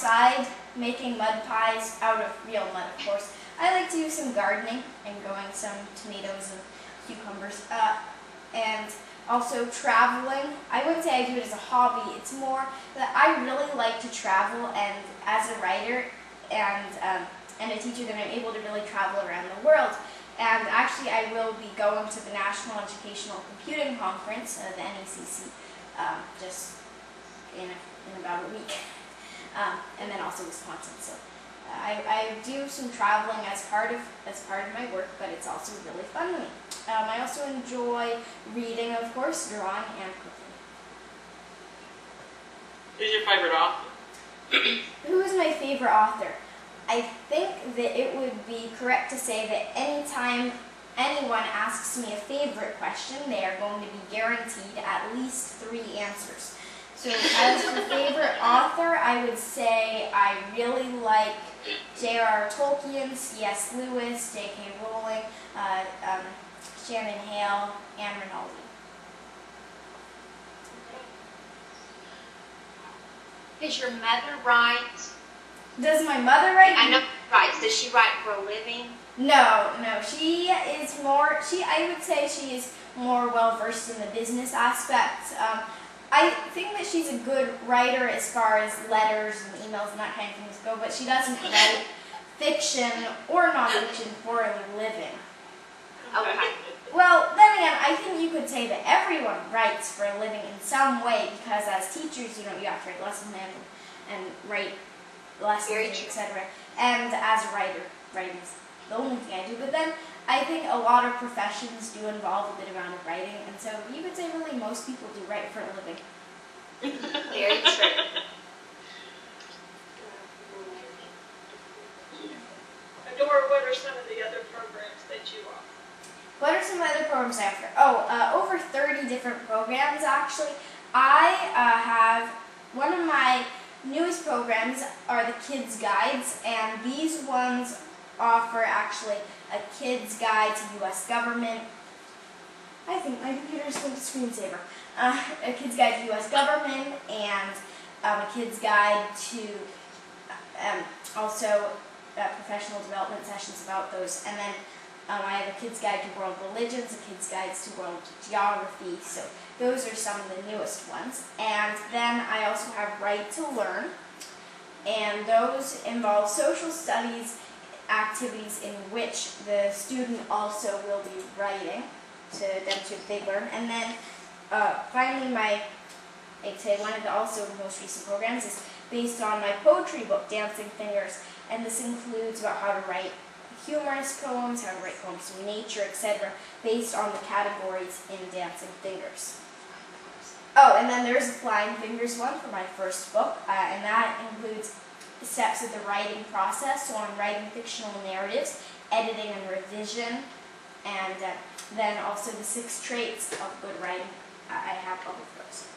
outside making mud pies out of real mud, of course. I like to do some gardening and growing some tomatoes and cucumbers. And also traveling. I wouldn't say I do it as a hobby. It's more that I really like to travel, and as a writer and a teacher, that I'm able to really travel around the world. And actually, I will be going to the National Educational Computing Conference, the NECC, just in about a week, and then also Wisconsin. So I do some traveling as part of my work, but it's also really fun to me. I also enjoy reading, of course, drawing, and cooking. Who's your favorite author? Who is my favorite author? I think that it would be correct to say that anytime anyone asks me a favorite question, they are going to be guaranteed at least 3 answers. So as for favorite author, I would say I really like J.R.R. Tolkien, C.S. Lewis, J.K. Rowling, Shannon Hale, Anne Rinaldi. Does your mother write? Does my mother write? I know she writes. Does she write for a living? No. She is more, I would say she is more well versed in the business aspect. I think that she's a good writer as far as letters and emails and that kind of things go, but she doesn't write fiction or nonfiction for a living. Okay. Well, then again, I think you could say that everyone writes for a living in some way, because as teachers, you have to write lesson plans and write lessons, etc. And as a writer, writing is the only thing I do. But then I think a lot of professions do involve a bit amount of writing, and so you could say really most people do write for a living. Very true. Adora, what are some of the other programs that you offer? What are some other programs I offer? Over 30 different programs, actually. I have, one of my newest programs are the Kids Guides, and these ones offer actually a Kids Guide to U.S. government. I think my computer's going to screensaver. A Kids Guide to U.S. government, and a Kids Guide to also professional development sessions about those. And then I have a Kids Guide to World Religions, a Kids Guides to World Geography, so those are some of the newest ones. And then I also have Write to Learn, and those involve social studies activities in which the student also will be writing to demonstrate they learn. And then finally, I'd say one of the also most recent programs is based on my poetry book, Dancing Fingers, and this includes about how to write humorous poems, how to write poems from nature, etc., based on the categories in Dancing Fingers. Oh, and then there's a Flying Fingers one for my first book, and that includes steps of the writing process, so I'm writing fictional narratives, editing and revision, and then also the 6 traits of good writing. I have all of those.